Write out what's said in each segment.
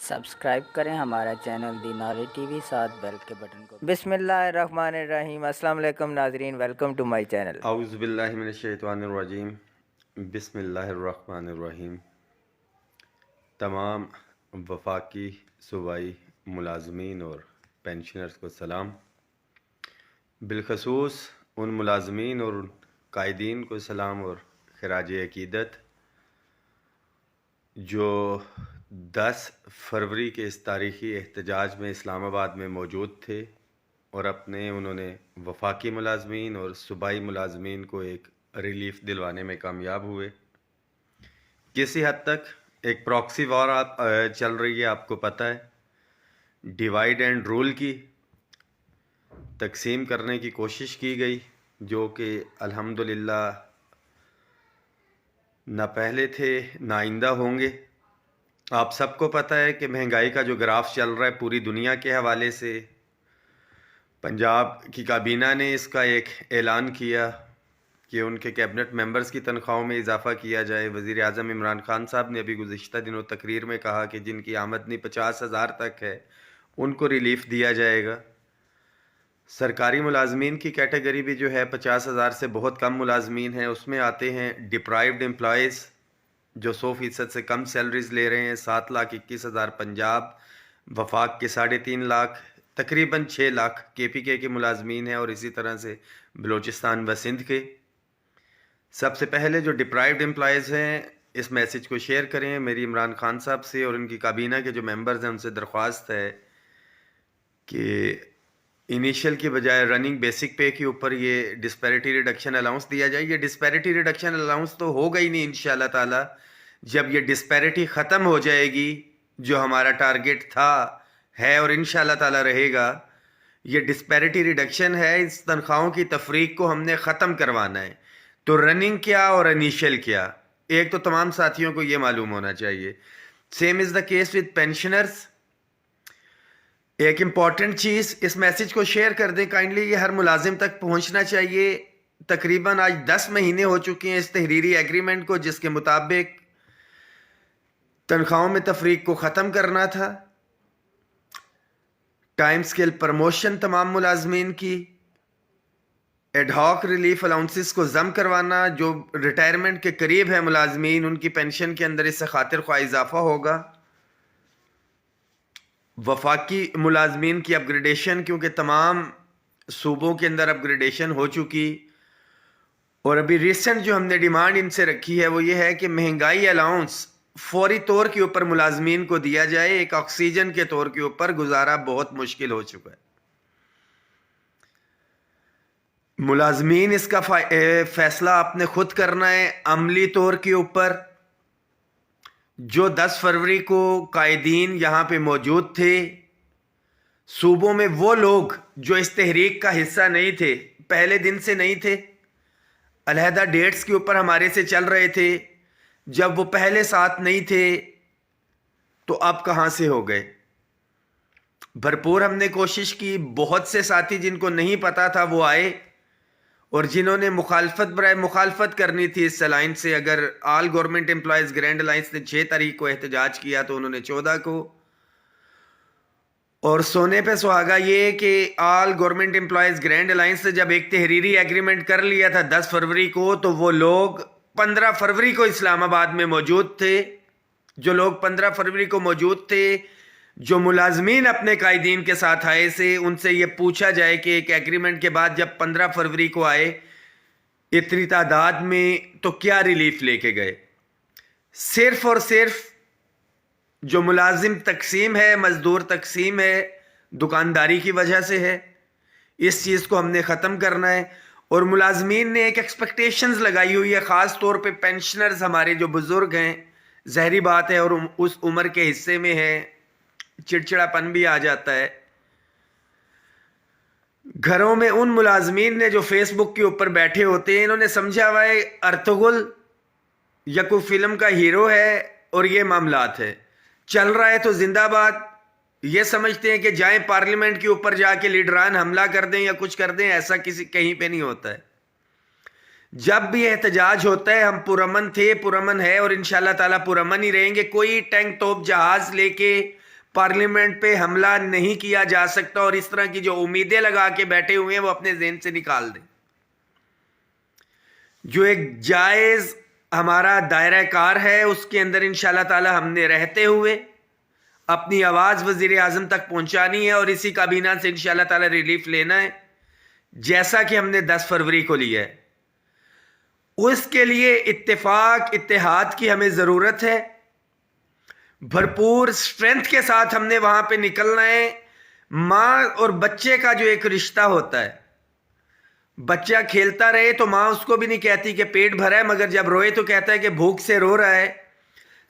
Subscribe کریں ہمارا channel the knowledge T V, ساتھ بیل کے بٹن کو۔ بسم اللہ الرحمن الرحیم۔ السلام علیکم ناظرین، ویلکم ٹو مائی چینل۔ اعوذ باللہ من الشیطان الرجیم، بسم اللہ الرحمن الرحیم۔ تمام وفاقی صوبائی ملازمین اور پینشنرز کو سلام، بالخصوص ان ملازمین اور قائدین کو سلام اور خراج عقیدت جو 10 فروری کے اس تاریخی احتجاج میں اسلام آباد میں موجود تھے اور انہوں نے وفاقی ملازمین اور صوبائی ملازمین کو ایک ریلیف دلوانے میں کامیاب ہوئے۔ کسی حد تک ایک پراکسی وار چل رہی ہے، آپ کو پتہ ہے، ڈیوائیڈ اینڈ رول کی تقسیم کرنے کی کوشش کی گئی، جو کہ الحمدللہ نہ پہلے تھے نہ آئندہ ہوں گے۔ آپ سب کو پتہ ہے کہ مہنگائی کا جو گراف چل رہا ہے پوری دنیا کے حوالے سے، پنجاب کی کابینہ نے اس کا ایک اعلان کیا کہ ان کے کیبنٹ ممبرز کی تنخواہوں میں اضافہ کیا جائے۔ وزیر اعظم عمران خان صاحب نے ابھی گزشتہ دنوں تقریر میں کہا کہ جن کی آمدنی 50,000 تک ہے ان کو ریلیف دیا جائے گا۔ سرکاری ملازمین کی کیٹیگری بھی جو ہے 50,000 سے بہت کم ملازمین ہیں، اس میں آتے ہیں ڈپرائیوڈ امپلائیز جو 100% سے کم سیلریز لے رہے ہیں، 7,21,000 پنجاب، وفاق کے 3.5 لاکھ، تقریباً 6 لاکھ KPK کے ملازمین ہیں، اور اسی طرح سے بلوچستان و سندھ کے۔ سب سے پہلے جو ڈپرائیوڈ امپلائیز ہیں، اس میسج کو شیئر کریں میری عمران خان صاحب سے اور ان کی کابینہ کے جو ممبرز ہیں ان سے درخواست ہے کہ انیشل کی بجائے رننگ بیسک پے کے اوپر یہ ڈسپیرٹی ریڈکشن الاؤنس دیا جائے۔ یہ ڈسپیرٹی ریڈکشن الاؤنس تو ہوگا ہی نہیں انشاءاللہ تعالی، جب یہ ڈسپیرٹی ختم ہو جائے گی، جو ہمارا ٹارگٹ تھا ہے اور انشاءاللہ تعالی رہے گا۔ یہ ڈسپیرٹی ریڈکشن ہے، اس تنخواہوں کی تفریق کو ہم نے ختم کروانا ہے۔ تو رننگ کیا اور انیشل کیا، ایک تو تمام ساتھیوں کو یہ معلوم ہونا چاہیے۔ Same is the case with pensioners. ایک امپورٹنٹ چیز، اس میسج کو شیئر کر دیں کائنڈلی، یہ ہر ملازم تک پہنچنا چاہیے۔ تقریباً آج 10 مہینے ہو چکے ہیں اس تحریری ایگریمنٹ کو، جس کے مطابق تنخواہوں میں تفریق کو ختم کرنا تھا، ٹائم سکیل پروموشن تمام ملازمین کی، ایڈ ہاک ریلیف الاؤنسز کو ضم کروانا، جو ریٹائرمنٹ کے قریب ہے ملازمین ان کی پینشن کے اندر اس سے خاطر خواہ اضافہ ہوگا، وفاقی ملازمین کی اپ گریڈیشن، کیونکہ تمام صوبوں کے اندر اپ گریڈیشن ہو چکی، اور ابھی ریسنٹ جو ہم نے ڈیمانڈ ان سے رکھی ہے وہ یہ ہے کہ مہنگائی الاؤنس فوری طور کے اوپر ملازمین کو دیا جائے۔ ایک آکسیجن کے طور کے اوپر گزارا بہت مشکل ہو چکا ہے۔ ملازمین اس کا فیصلہ آپ نے خود کرنا ہے عملی طور کے اوپر۔ جو 10 فروری کو قائدین یہاں پہ موجود تھے صوبوں میں، وہ لوگ جو اس تحریک کا حصہ نہیں تھے، پہلے دن سے نہیں تھے، علیحدہ ڈیٹس کے اوپر ہمارے سے چل رہے تھے، جب وہ پہلے ساتھ نہیں تھے تو اب کہاں سے ہو گئے؟ بھرپور ہم نے کوشش کی، بہت سے ساتھی جن کو نہیں پتا تھا وہ آئے، اور جنہوں نے مخالفت کرنی تھی اس الائنس سے، اگر آل گورنمنٹ امپلائیز گرینڈ الائنس نے 6 تاریخ کو احتجاج کیا تو انہوں نے 14 کو، اور سونے پہ سہاگا یہ کہ آل گورنمنٹ امپلائیز گرینڈ الائنس نے جب ایک تحریری ایگریمنٹ کر لیا تھا 10 فروری کو، تو وہ لوگ 15 فروری کو اسلام آباد میں موجود تھے۔ جو لوگ 15 فروری کو موجود تھے، جو ملازمین اپنے قائدین کے ساتھ آئے سے، ان سے یہ پوچھا جائے کہ ایک ایگریمنٹ کے بعد جب 15 فروری کو آئے اتنی تعداد میں تو کیا ریلیف لے کے گئے؟ صرف اور صرف جو ملازم تقسیم ہے، مزدور تقسیم ہے، دکانداری کی وجہ سے ہے۔ اس چیز کو ہم نے ختم کرنا ہے، اور ملازمین نے ایک ایکسپیکٹیشنز لگائی ہوئی ہے، خاص طور پہ پینشنرز ہمارے جو بزرگ ہیں، ظاہری بات ہے، اور اس عمر کے حصے میں ہیں، چڑچڑا پن بھی آ جاتا ہے۔ گھروں میں ان ملازمین نے جو فیس بک کے اوپر بیٹھے ہوتے ہیں، انہوں نے سمجھا ہوا ہے ارطغرل یا کوئی فلم کا ہیرو ہے اور یہ معاملات ہے، چل رہا ہے تو زندہ باد۔ یہ سمجھتے ہیں کہ جائیں پارلیمنٹ کے اوپر جا کے لیڈران حملہ کر دیں یا کچھ کر دیں، ایسا کہیں پہ نہیں ہوتا ہے۔ جب بھی احتجاج ہوتا ہے ہم پرامن تھے، پرامن ہے، اور انشاءاللہ تعالیٰ پرامن ہی رہیں گے۔ کوئی ٹینک توپ جہاز لے کے پارلیمنٹ پہ حملہ نہیں کیا جا سکتا، اور اس طرح کی جو امیدیں لگا کے بیٹھے ہوئے ہیں وہ اپنے ذہن سے نکال دیں۔ جو ایک جائز ہمارا دائرہ کار ہے اس کے اندر انشاءاللہ تعالی ہم نے رہتے ہوئے اپنی آواز وزیر اعظم تک پہنچانی ہے، اور اسی کابینہ سے انشاءاللہ تعالی ریلیف لینا ہے جیسا کہ ہم نے 10 فروری کو لیا ہے۔ اس کے لیے اتفاق اتحاد کی ہمیں ضرورت ہے، بھرپور اسٹرینتھ کے ساتھ ہم نے وہاں پہ نکلنا ہے۔ ماں اور بچے کا جو ایک رشتہ ہوتا ہے، بچہ کھیلتا رہے تو ماں اس کو بھی نہیں کہتی کہ پیٹ بھرا ہے، مگر جب روئے تو کہتا ہے کہ بھوک سے رو رہا ہے۔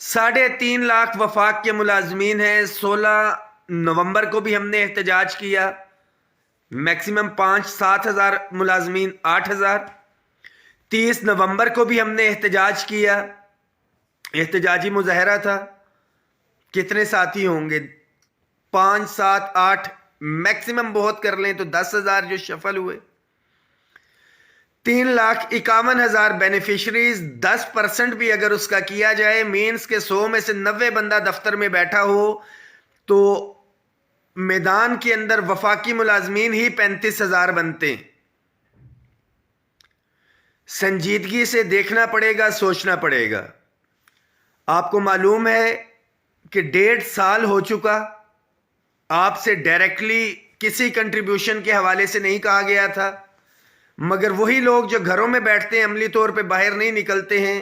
3.5 لاکھ وفاق کے ملازمین ہیں۔ 16 نومبر کو بھی ہم نے احتجاج کیا، میکسیمم 5-7 ہزار ملازمین، 8 ہزار۔ 30 نومبر کو بھی ہم نے احتجاج کیا، احتجاجی مظاہرہ تھا۔ کتنے ساتھی ہوں گے؟ 5 7 8 میکسیمم بہت کر لیں تو 10 ہزار جو شفل ہوئے۔ 3,51,000 بینیفیشریز، 10% بھی اگر اس کا کیا جائے، مینس کے 100 میں سے 90 بندہ دفتر میں بیٹھا ہو تو میدان کے اندر وفاقی ملازمین ہی 35,000 بنتے ہیں۔ سنجیدگی سے دیکھنا پڑے گا، سوچنا پڑے گا۔ آپ کو معلوم ہے کہ 1.5 سال ہو چکا، آپ سے ڈائریکٹلی کسی کنٹریبیوشن کے حوالے سے نہیں کہا گیا تھا، مگر وہی لوگ جو گھروں میں بیٹھتے ہیں، عملی طور پہ باہر نہیں نکلتے ہیں،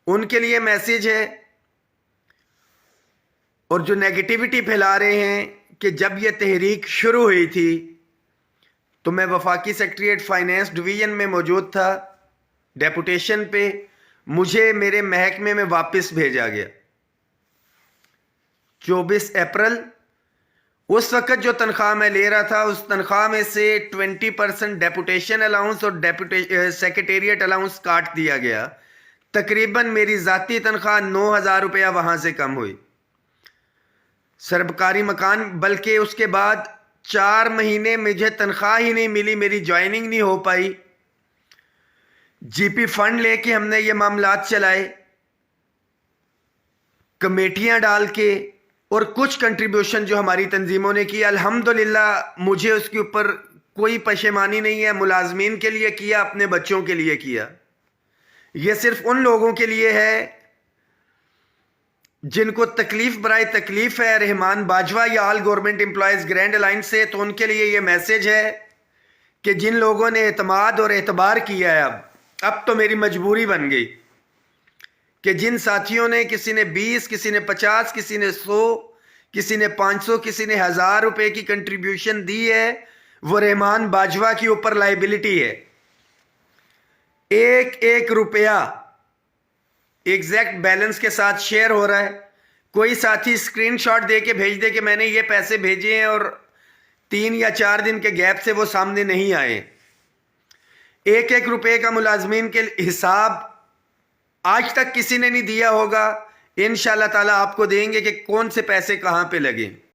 ان کے لیے میسیج ہے۔ اور جو نیگیٹیوٹی پھیلا رہے ہیں کہ جب یہ تحریک شروع ہوئی تھی تو میں وفاقی سیکریٹریٹ فائنانس ڈویژن میں موجود تھا، ڈیپوٹیشن پہ مجھے میرے محکمے میں واپس بھیجا گیا 24 اپریل۔ اس وقت جو تنخواہ میں لے رہا تھا، اس تنخواہ میں سے 20% ڈیپوٹیشن الاؤنس اور سیکریٹریٹ الاؤنس کاٹ دیا گیا۔ تقریباً میری ذاتی تنخواہ 9,000 روپیہ وہاں سے کم ہوئی۔ سرکاری مکان، بلکہ اس کے بعد 4 مہینے مجھے تنخواہ ہی نہیں ملی، میری جوائننگ نہیں ہو پائی۔ جی پی فنڈ لے کے ہم نے یہ معاملات چلائے، کمیٹیاں ڈال کے، اور کچھ کنٹریبیوشن جو ہماری تنظیموں نے کی، الحمدللہ مجھے اس کے اوپر کوئی پشیمانی نہیں ہے۔ ملازمین کے لیے کیا، اپنے بچوں کے لیے کیا۔ یہ صرف ان لوگوں کے لیے ہے جن کو تکلیف برائے تکلیف ہے، رحمان باجوہ یا آل گورنمنٹ امپلائیز گرینڈ الائنس سے، تو ان کے لیے یہ میسیج ہے کہ جن لوگوں نے اعتماد اور اعتبار کیا ہے، اب تو میری مجبوری بن گئی کہ جن ساتھیوں نے، کسی نے 20، کسی نے 50، کسی نے 100، کسی نے 500، کسی نے 1000 روپے کی کنٹریبیوشن دی ہے، وہ رحمان باجوہ کے اوپر لائبلٹی ہے۔ ایک روپیہ ایگزیکٹ بیلنس کے ساتھ شیئر ہو رہا ہے۔ کوئی ساتھی اسکرین شاٹ دے کے بھیج دے کہ میں نے یہ پیسے بھیجے ہیں اور 3 یا 4 دن کے گیپ سے وہ سامنے نہیں آئے۔ 1 روپے کا ملازمین کے حساب آج تک کسی نے نہیں دیا ہوگا، انشاءاللہ تعالیٰ آپ کو دیں گے کہ کون سے پیسے کہاں پہ لگیں۔